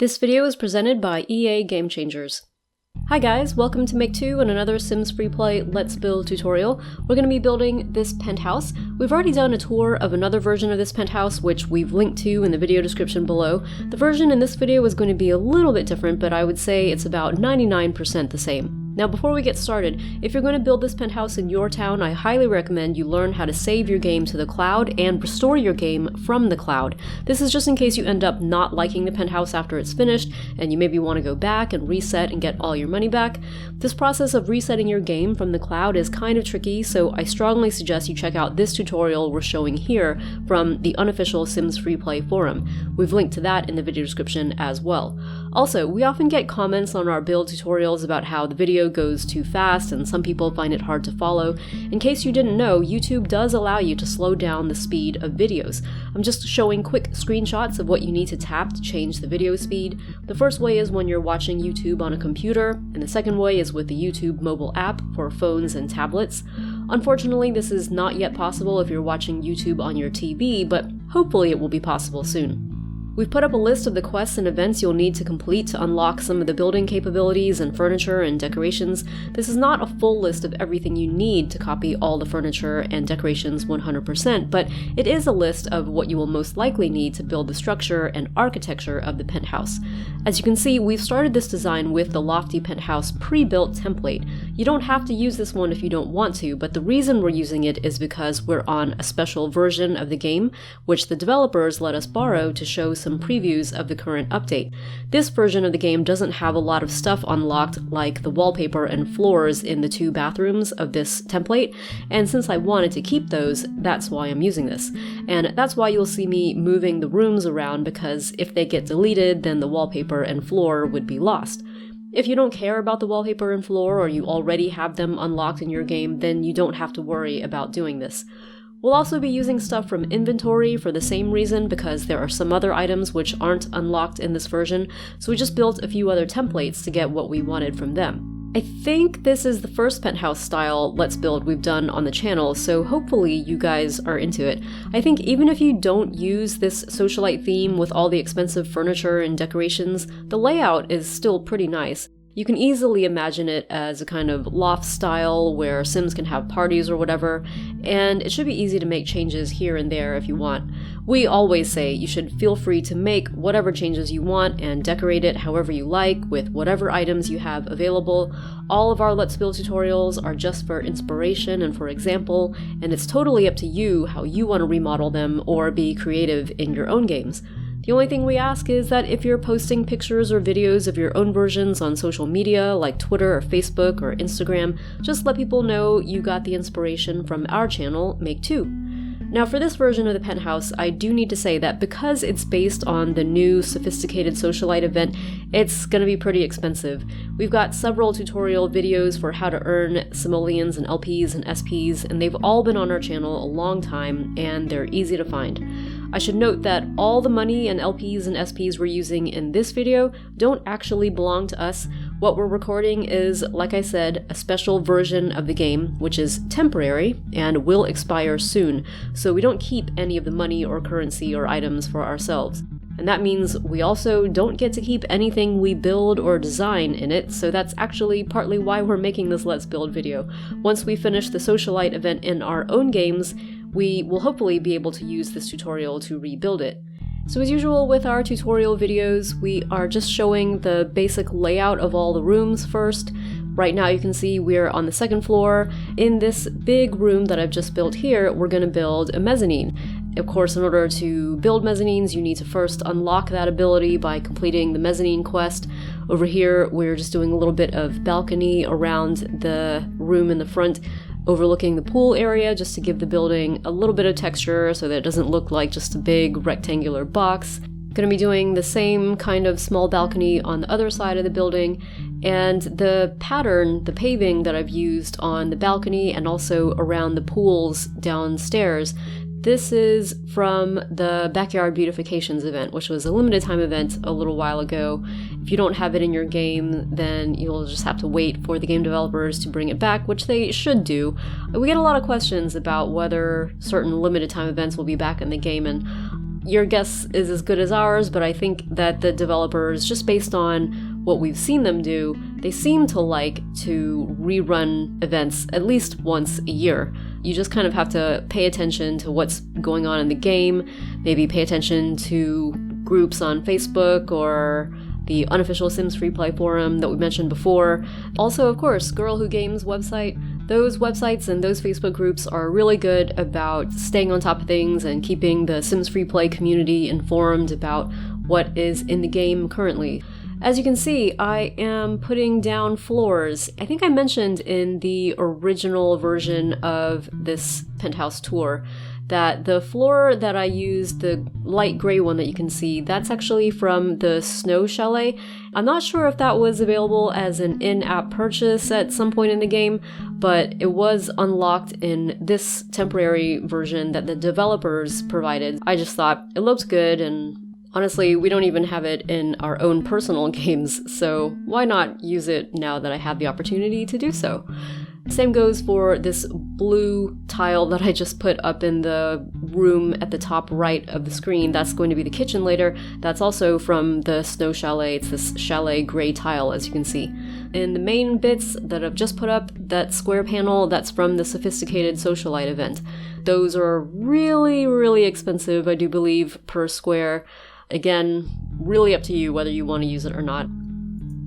This video is presented by EA Game Changers. Hi guys, welcome to Make 2 and another Sims FreePlay Let's Build tutorial. We're going to be building this penthouse. We've already done a tour of another version of this penthouse, which we've linked to in the video description below. The version in this video is going to be a little bit different, but I would say it's about 99% the same. Now before we get started, if you're going to build this penthouse in your town, I highly recommend you learn how to save your game to the cloud and restore your game from the cloud. This is just in case you end up not liking the penthouse after it's finished, and you maybe want to go back and reset and get all your money back. This process of resetting your game from the cloud is kind of tricky, so I strongly suggest you check out this tutorial we're showing here from the unofficial Sims FreePlay forum. We've linked to that in the video description as well. Also, we often get comments on our build tutorials about how the video goes too fast and some people find it hard to follow. In case you didn't know, YouTube does allow you to slow down the speed of videos. I'm just showing quick screenshots of what you need to tap to change the video speed. The first way is when you're watching YouTube on a computer, and the second way is with the YouTube mobile app for phones and tablets. Unfortunately, this is not yet possible if you're watching YouTube on your TV, but hopefully it will be possible soon. We've put up a list of the quests and events you'll need to complete to unlock some of the building capabilities and furniture and decorations. This is not a full list of everything you need to copy all the furniture and decorations 100%, but it is a list of what you will most likely need to build the structure and architecture of the penthouse. As you can see, we've started this design with the Lofty Penthouse pre-built template. You don't have to use this one if you don't want to, but the reason we're using it is because we're on a special version of the game, which the developers let us borrow to show some previews of the current update. This version of the game doesn't have a lot of stuff unlocked like the wallpaper and floors in the two bathrooms of this template, and since I wanted to keep those, that's why I'm using this. And that's why you'll see me moving the rooms around, because if they get deleted, then the wallpaper and floor would be lost. If you don't care about the wallpaper and floor, or you already have them unlocked in your game, then you don't have to worry about doing this. We'll also be using stuff from inventory for the same reason, because there are some other items which aren't unlocked in this version, so we just built a few other templates to get what we wanted from them. I think this is the first penthouse style Let's Build we've done on the channel, so hopefully you guys are into it. I think even if you don't use this socialite theme with all the expensive furniture and decorations, the layout is still pretty nice. You can easily imagine it as a kind of loft style where Sims can have parties or whatever, and it should be easy to make changes here and there if you want. We always say you should feel free to make whatever changes you want and decorate it however you like with whatever items you have available. All of our Let's Build tutorials are just for inspiration and for example, and it's totally up to you how you want to remodel them or be creative in your own games. The only thing we ask is that if you're posting pictures or videos of your own versions on social media like Twitter or Facebook or Instagram, just let people know you got the inspiration from our channel, Make 2. Now for this version of the penthouse, I do need to say that because it's based on the new sophisticated Socialite event, it's gonna be pretty expensive. We've got several tutorial videos for how to earn simoleons and LPs and SPs, and they've all been on our channel a long time, and they're easy to find. I should note that all the money and LPs and SPs we're using in this video don't actually belong to us. What we're recording is, like I said, a special version of the game, which is temporary and will expire soon, so we don't keep any of the money or currency or items for ourselves. And that means we also don't get to keep anything we build or design in it, so that's actually partly why we're making this Let's Build video. Once we finish the Socialite event in our own games, we will hopefully be able to use this tutorial to rebuild it. So as usual with our tutorial videos, we are just showing the basic layout of all the rooms first. Right now you can see we're on the second floor. In this big room that I've just built here, we're going to build a mezzanine. Of course, in order to build mezzanines, you need to first unlock that ability by completing the mezzanine quest. Over here, we're just doing a little bit of balcony around the room in the front, overlooking the pool area just to give the building a little bit of texture so that it doesn't look like just a big rectangular box. Going to be doing the same kind of small balcony on the other side of the building, and the pattern, the paving that I've used on the balcony and also around the pools downstairs, this is from the Backyard Beautifications event, which was a limited time event a little while ago. If you don't have it in your game, then you'll just have to wait for the game developers to bring it back, which they should do. We get a lot of questions about whether certain limited time events will be back in the game, and your guess is as good as ours, but I think that the developers, just based on what we've seen them do, they seem to like to rerun events at least once a year. You just kind of have to pay attention to what's going on in the game, maybe pay attention to groups on Facebook or the unofficial Sims FreePlay forum that we mentioned before. Also, of course, Girl Who Games website. Those websites and those Facebook groups are really good about staying on top of things and keeping the Sims FreePlay community informed about what is in the game currently. As you can see, I am putting down floors. I think I mentioned in the original version of this penthouse tour that the floor that I used, the light gray one that you can see, that's actually from the Snow Chalet. I'm not sure if that was available as an in-app purchase at some point in the game, but it was unlocked in this temporary version that the developers provided. I just thought it looked good, and honestly, we don't even have it in our own personal games, so why not use it now that I have the opportunity to do so? Same goes for this blue tile that I just put up in the room at the top right of the screen. That's going to be the kitchen later. That's also from the Snow Chalet. It's this chalet gray tile, as you can see. In the main bits that I've just put up, that square panel, that's from the Sophisticated Socialite Event. Those are really, really expensive, I do believe, per square. Again, really up to you whether you want to use it or not.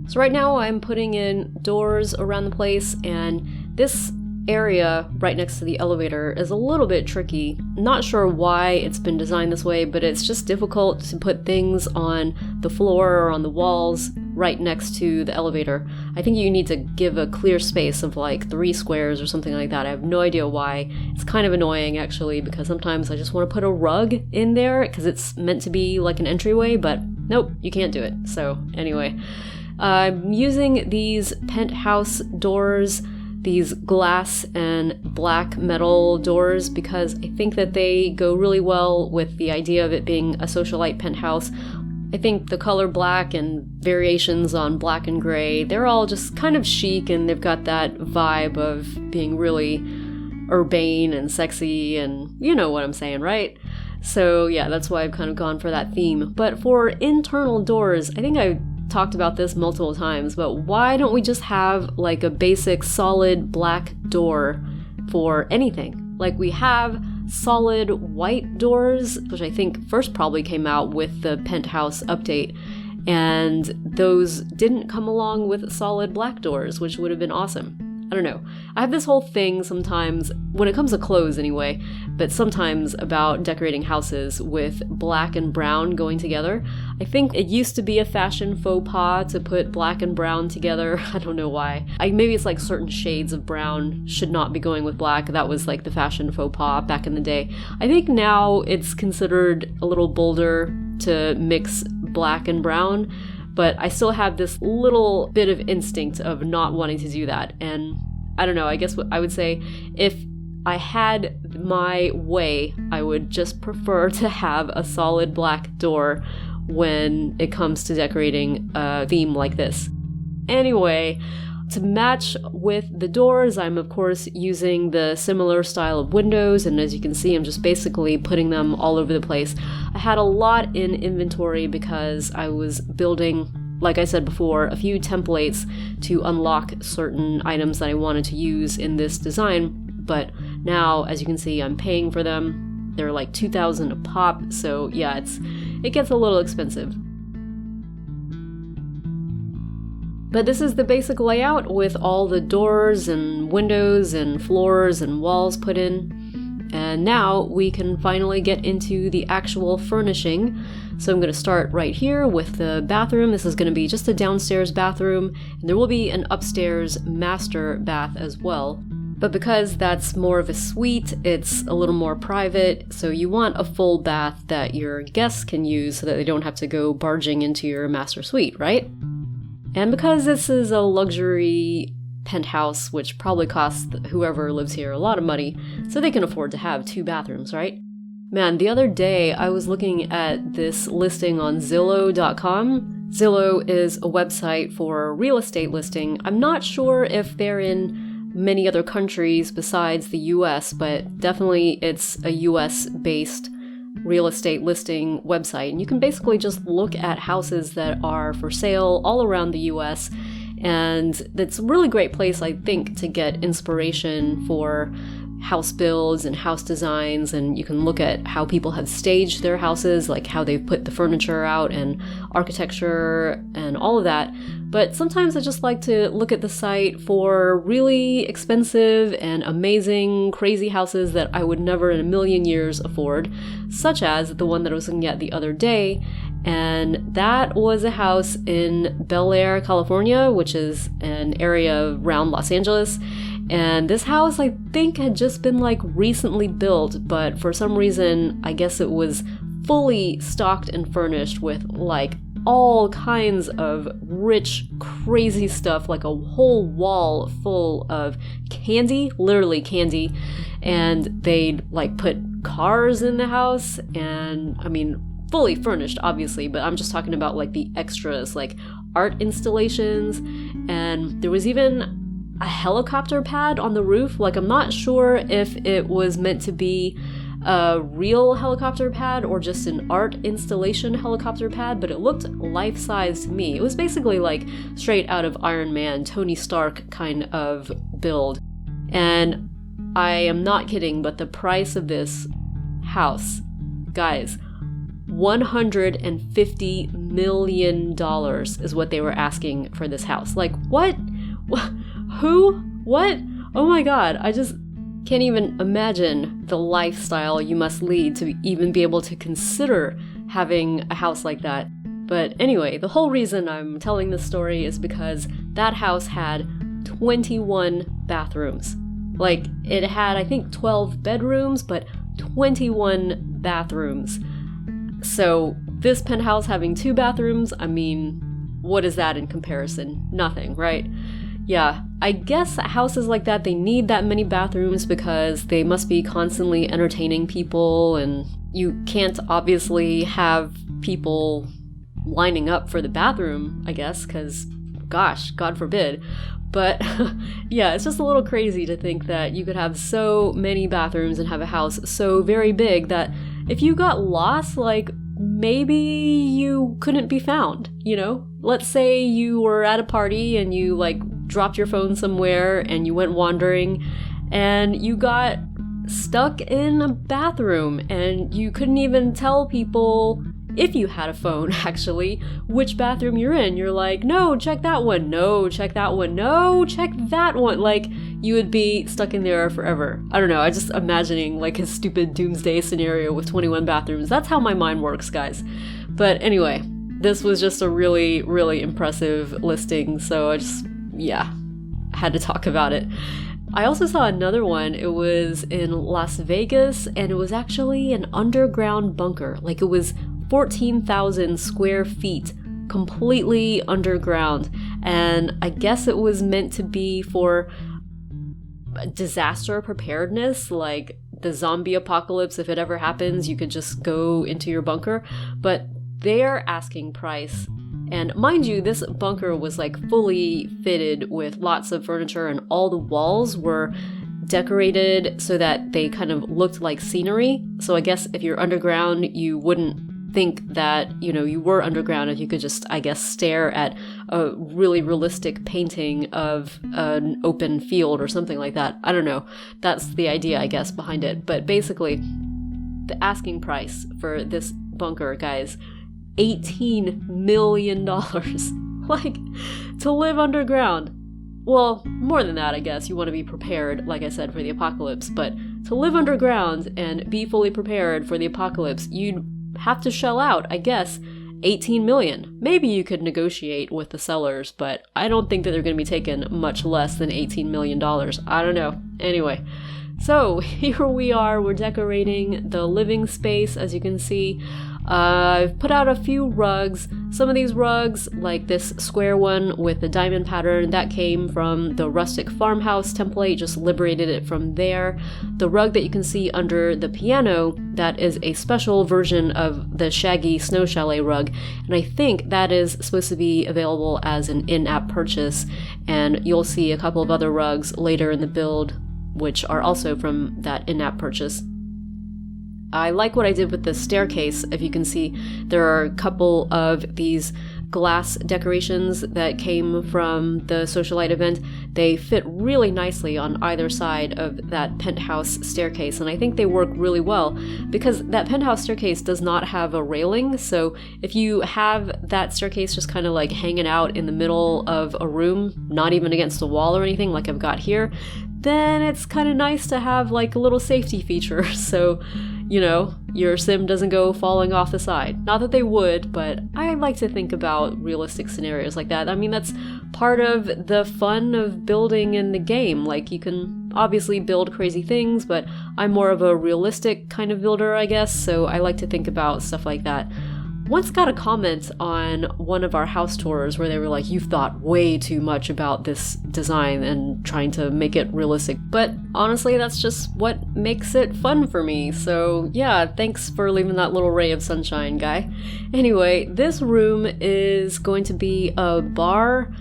So right now I'm putting in doors around the place, and this area right next to the elevator is a little bit tricky. Not sure why it's been designed this way, but it's just difficult to put things on the floor or on the walls right next to the elevator. I think you need to give a clear space of like 3 squares or something like that. I have no idea why. It's kind of annoying actually, because sometimes I just want to put a rug in there because it's meant to be like an entryway, but nope, you can't do it. So anyway, I'm using these penthouse doors, these glass and black metal doors, because I think that they go really well with the idea of it being a socialite penthouse. I think the color black and variations on black and gray, they're all just kind of chic, and they've got that vibe of being really urbane and sexy, and you know what I'm saying, right? So yeah, that's why I've kind of gone for that theme. But for internal doors, I think I talked about this multiple times, but why don't we just have like a basic solid black door for anything? Like we have solid white doors, which I think first probably came out with the Penthouse update, and those didn't come along with solid black doors, which would have been awesome. I don't know. I have this whole thing sometimes, when it comes to clothes anyway, but sometimes about decorating houses with black and brown going together. I think it used to be a fashion faux pas to put black and brown together. I don't know why. Maybe it's like certain shades of brown should not be going with black. That was like the fashion faux pas back in the day. I think now it's considered a little bolder to mix black and brown, but I still have this little bit of instinct of not wanting to do that. And I don't know, I guess what I would say, if I had my way, I would just prefer to have a solid black door when it comes to decorating a theme like this. Anyway, to match with the doors, I'm of course using the similar style of windows, and as you can see, I'm just basically putting them all over the place. I had a lot in inventory because I was building, like I said before, a few templates to unlock certain items that I wanted to use in this design, but now, as you can see, I'm paying for them. They're like $2,000 a pop, so yeah, it gets a little expensive. But this is the basic layout with all the doors and windows and floors and walls put in. And now we can finally get into the actual furnishing. So I'm going to start right here with the bathroom. This is going to be just a downstairs bathroom, and there will be an upstairs master bath as well. But because that's more of a suite, it's a little more private, so you want a full bath that your guests can use so that they don't have to go barging into your master suite, right? And because this is a luxury penthouse, which probably costs whoever lives here a lot of money, so they can afford to have 2 bathrooms, right? Man, the other day I was looking at this listing on Zillow.com. Zillow is a website for real estate listing. I'm not sure if they're in many other countries besides the US, but definitely it's a US-based real estate listing website. And you can basically just look at houses that are for sale all around the US. And it's a really great place, I think, to get inspiration for house builds and house designs, and you can look at how people have staged their houses, like how they've put the furniture out and architecture and all of that. But sometimes I just like to look at the site for really expensive and amazing, crazy houses that I would never in a million years afford, such as the one that I was looking at the other day. And that was a house in Bel Air, California, which is an area around Los Angeles. And this house, I think, had just been like recently built, but for some reason, I guess it was fully stocked and furnished with like all kinds of rich, crazy stuff, like a whole wall full of candy, literally candy. And they'd like put cars in the house, and I mean, fully furnished, obviously, but I'm just talking about like the extras, like art installations. And there was even a helicopter pad on the roof. Like, I'm not sure if it was meant to be a real helicopter pad or just an art installation helicopter pad, but it looked life-size to me. It was basically like straight out of Iron Man, Tony Stark kind of build. And I am not kidding, but the price of this house, guys, $150 million is what they were asking for this house. Like, what? Who? What? Oh my god, I just can't even imagine the lifestyle you must lead to even be able to consider having a house like that. But anyway, the whole reason I'm telling this story is because that house had 21 bathrooms. Like, it had, I think, 12 bedrooms, but 21 bathrooms. So this penthouse having 2 bathrooms, I mean, what is that in comparison? Nothing, right? Yeah, I guess houses like that, they need that many bathrooms because they must be constantly entertaining people, and you can't obviously have people lining up for the bathroom, I guess, because, gosh, God forbid. But yeah, it's just a little crazy to think that you could have so many bathrooms and have a house so very big that if you got lost, like, maybe you couldn't be found, you know? Let's say you were at a party and you, like, dropped your phone somewhere and you went wandering and you got stuck in a bathroom and you couldn't even tell people, if you had a phone actually, which bathroom you're in. You're like, no, check that one, no, check that one, no, check that one. Like, you would be stuck in there forever. I don't know, I just imagining like a stupid doomsday scenario with 21 bathrooms. That's how my mind works, guys. But anyway, this was just a really, really impressive listing, so I just, yeah, had to talk about it. I also saw another one. It was in Las Vegas, and it was actually an underground bunker. Like, it was 14,000 square feet, completely underground. And I guess it was meant to be for disaster preparedness, like the zombie apocalypse. If it ever happens, you could just go into your bunker. But their asking price, and mind you, this bunker was like fully fitted with lots of furniture, and all the walls were decorated so that they kind of looked like scenery. So I guess if you're underground, you wouldn't think that, you know, you were underground if you could just, I guess, stare at a really realistic painting of an open field or something like that. I don't know. That's the idea, I guess, behind it. But basically, the asking price for this bunker, guys, $18 million. Like, to live underground. Well, more than that, I guess. You want to be prepared, like I said, for the apocalypse. But to live underground and be fully prepared for the apocalypse, you'd have to shell out, I guess, $18 million. Maybe you could negotiate with the sellers, but I don't think that they're going to be taking much less than $18 million. I don't know. Anyway, so here we are. We're decorating the living space, as you can see. I've put out a few rugs. Some of these rugs, like this square one with the diamond pattern, that came from the rustic farmhouse template, just liberated it from there. The rug that you can see under the piano, that is a special version of the shaggy snow chalet rug, and I think that is supposed to be available as an in-app purchase, and you'll see a couple of other rugs later in the build, which are also from that in-app purchase. I like what I did with the staircase. If you can see, there are a couple of these glass decorations that came from the Socialite event. They fit really nicely on either side of that penthouse staircase, and I think they work really well because that penthouse staircase does not have a railing. So if you have that staircase just kind of like hanging out in the middle of a room, not even against the wall or anything like I've got here, then it's kind of nice to have like a little safety feature. So, you know, your sim doesn't go falling off the side. Not that they would, but I like to think about realistic scenarios like that. I mean, that's part of the fun of building in the game. Like, you can obviously build crazy things, but I'm more of a realistic kind of builder, I guess, so I like to think about stuff like that. Once got a comment on one of our house tours where they were like, you've thought way too much about this design and trying to make it realistic. But honestly, that's just what makes it fun for me. So yeah, thanks for leaving that little ray of sunshine, guy. Anyway, this room is going to be a bar.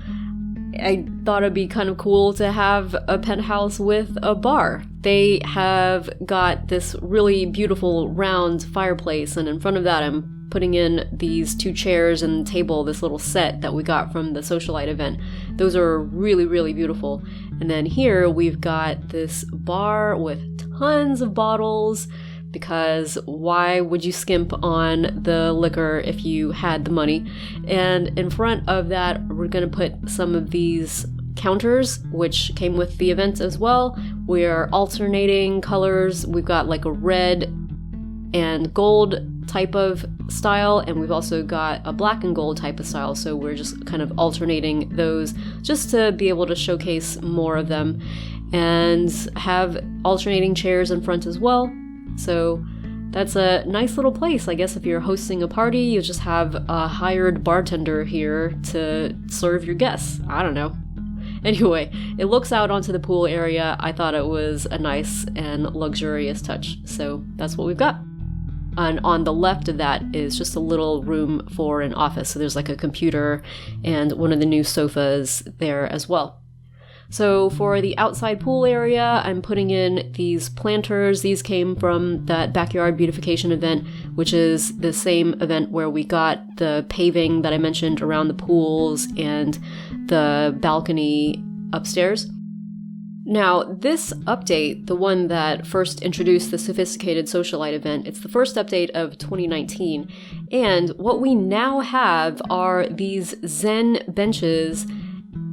I thought it'd be kind of cool to have a penthouse with a bar. They have got this really beautiful round fireplace, and in front of that I'm putting in these 2 chairs and table, this little set that we got from the Socialite event. Those are really, really beautiful. And then here we've got this bar with tons of bottles, because why would you skimp on the liquor if you had the money? And in front of that, we're gonna put some of these counters, which came with the event as well. We're alternating colors. We've got like a red and gold type of style, and we've also got a black and gold type of style, so we're just kind of alternating those just to be able to showcase more of them, and have alternating chairs in front as well. So that's a nice little place. I guess if you're hosting a party, you just have a hired bartender here to serve your guests. I don't know. Anyway, it looks out onto the pool area. I thought it was a nice and luxurious touch, so that's what we've got. And on the left of that is just a little room for an office. So there's like a computer and one of the new sofas there as well. So for the outside pool area, I'm putting in these planters. These came from that backyard beautification event, which is the same event where we got the paving that I mentioned around the pools and the balcony upstairs. Now, this update, the one that first introduced the Sophisticated Socialite event, it's the first update of 2019, and what we now have are these Zen benches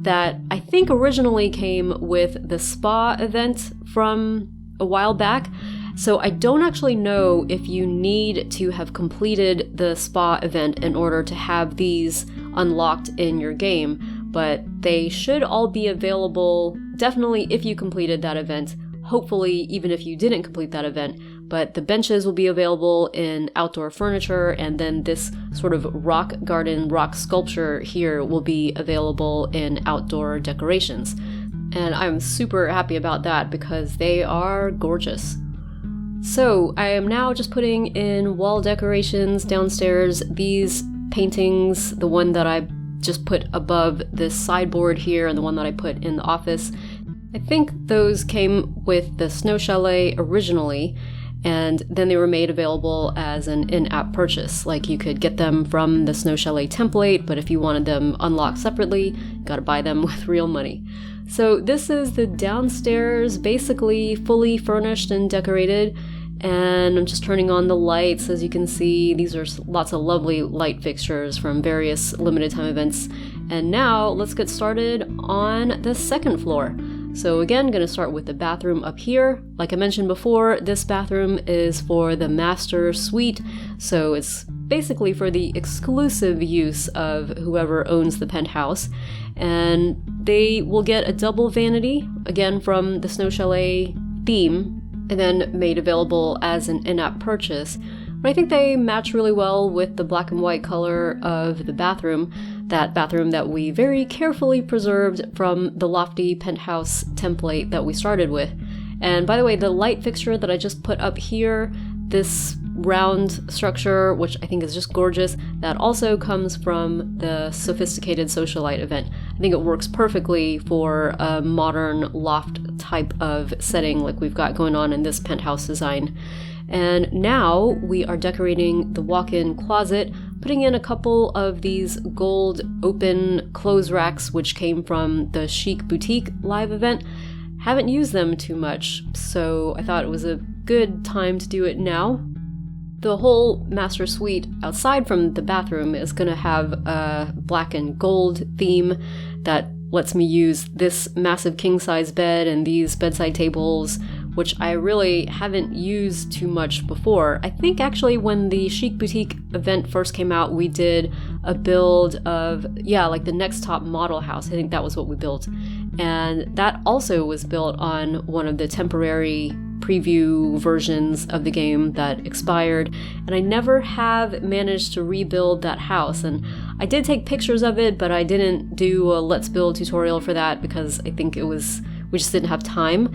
that I think originally came with the spa event from a while back. So I don't actually know if you need to have completed the spa event in order to have these unlocked in your game, but they should all be available definitely if you completed that event, hopefully even if you didn't complete that event. But the benches will be available in outdoor furniture, and then this sort of rock garden, rock sculpture here will be available in outdoor decorations. And I'm super happy about that because they are gorgeous. So I am now just putting in wall decorations downstairs. These paintings, the one that I just put above this sideboard here and the one that I put in the office, I think those came with the Snow Chalet originally, and then they were made available as an in-app purchase. Like, you could get them from the Snow Chalet template, but if you wanted them unlocked separately, you gotta buy them with real money. So this is the downstairs, basically fully furnished and decorated, and I'm just turning on the lights. As you can see, these are lots of lovely light fixtures from various limited time events. And now let's get started on the second floor. So again, gonna start with the bathroom up here. Like I mentioned before, this bathroom is for the master suite, so it's basically for the exclusive use of whoever owns the penthouse. And they will get a double vanity, again from the Snow Chalet theme, and then made available as an in-app purchase. But I think they match really well with the black and white color of the bathroom, that bathroom that we very carefully preserved from the lofty penthouse template that we started with. And by the way, the light fixture that I just put up here, this round structure, which I think is just gorgeous, that also comes from the Sophisticated Socialite event. I think it works perfectly for a modern loft type of setting like we've got going on in this penthouse design. And now we are decorating the walk-in closet, putting in a couple of these gold open clothes racks, which came from the Chic Boutique live event. Haven't used them too much, so I thought it was a good time to do it now. The whole master suite, outside from the bathroom, is going to have a black and gold theme that lets me use this massive king-size bed and these bedside tables, which I really haven't used too much before. I think actually when the Chic Boutique event first came out, we did a build of, like the next top model house. I think that was what we built. And that also was built on one of the temporary preview versions of the game that expired, and I never have managed to rebuild that house. And I did take pictures of it, but I didn't do a let's build tutorial for that because I think we just didn't have time.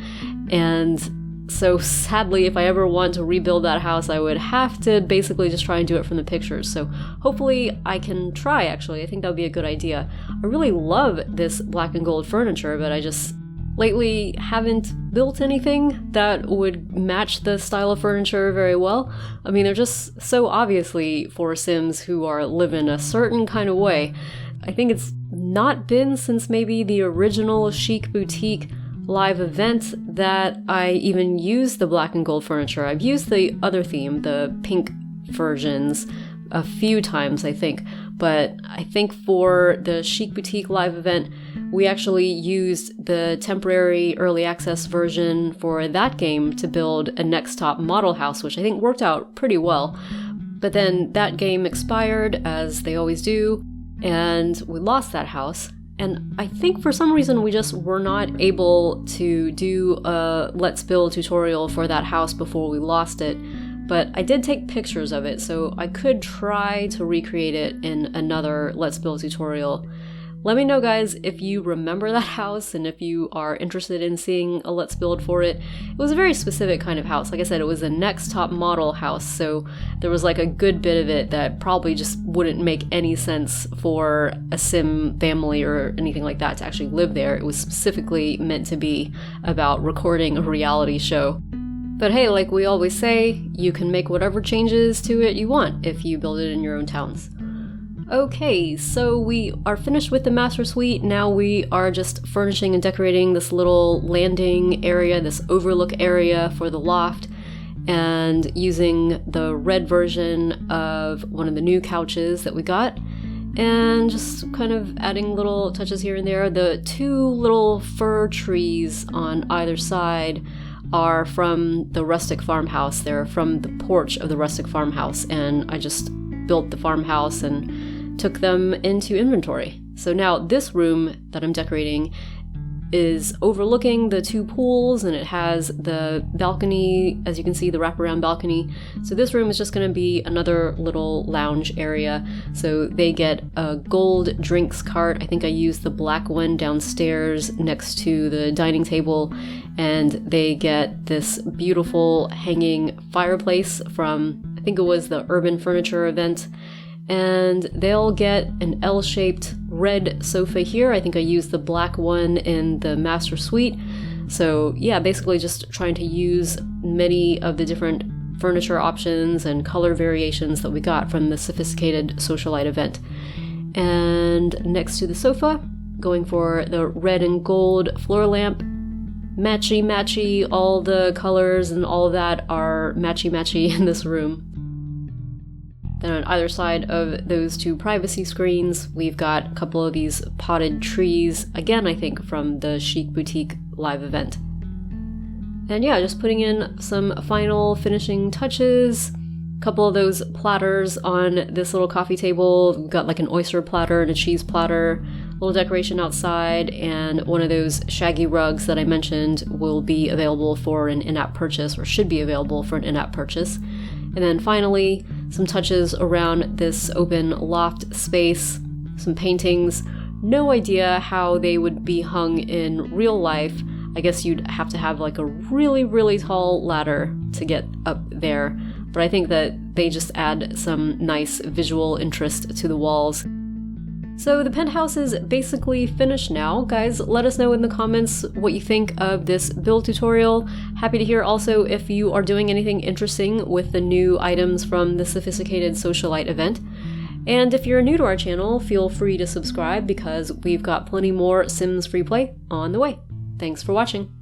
And so sadly, if I ever want to rebuild that house, I would have to basically just try and do it from the pictures. So hopefully I can try, actually. I think that would be a good idea. I really love this black and gold furniture, but I just lately haven't built anything that would match the style of furniture very well. I mean, they're just so obviously for Sims who are living a certain kind of way. I think it's not been since maybe the original Chic Boutique live event that I even used the black and gold furniture. I've used the other theme, the pink versions, a few times, I think. But I think for the Chic Boutique live event, we actually used the temporary early access version for that game to build a next top model house, which I think worked out pretty well. But then that game expired, as they always do, and we lost that house. And I think for some reason we just were not able to do a Let's Build tutorial for that house before we lost it. But I did take pictures of it, so I could try to recreate it in another Let's Build tutorial. Let me know, guys, if you remember that house and if you are interested in seeing a Let's Build for it. It was a very specific kind of house. Like I said, it was a next top model house, so there was like a good bit of it that probably just wouldn't make any sense for a Sim family or anything like that to actually live there. It was specifically meant to be about recording a reality show. But hey, like we always say, you can make whatever changes to it you want if you build it in your own towns. Okay, so we are finished with the master suite. Now we are just furnishing and decorating this little landing area, this overlook area for the loft, and using the red version of one of the new couches that we got, and just kind of adding little touches here and there. The two little fir trees on either side are from the rustic farmhouse. They're from the porch of the rustic farmhouse, and I just built the farmhouse and took them into inventory. So now this room that I'm decorating is overlooking the two pools, and it has the balcony, as you can see, the wraparound balcony. So this room is just going to be another little lounge area. So they get a gold drinks cart. I think I used the black one downstairs next to the dining table, and they get this beautiful hanging fireplace from, I think it was the Urban Furniture event. And they'll get an L-shaped red sofa here. I think I used the black one in the master suite. So yeah, basically just trying to use many of the different furniture options and color variations that we got from the Sophisticated Socialite event. And next to the sofa, going for the red and gold floor lamp. Matchy-matchy, all the colors and all of that are matchy-matchy in this room. Then on either side of those two privacy screens, we've got a couple of these potted trees, again I think from the Chic Boutique live event. And yeah, just putting in some final finishing touches. A couple of those platters on this little coffee table. We've got like an oyster platter and a cheese platter, little decoration outside, and one of those shaggy rugs that I mentioned will be available for an in-app purchase, or should be available for an in-app purchase. And then finally, some touches around this open loft space, some paintings. No idea how they would be hung in real life. I guess you'd have to have like a really, really tall ladder to get up there. But I think that they just add some nice visual interest to the walls. So the penthouse is basically finished now. Guys, let us know in the comments what you think of this build tutorial. Happy to hear also if you are doing anything interesting with the new items from the Sophisticated Socialite event. And if you're new to our channel, feel free to subscribe because we've got plenty more Sims FreePlay on the way. Thanks for watching.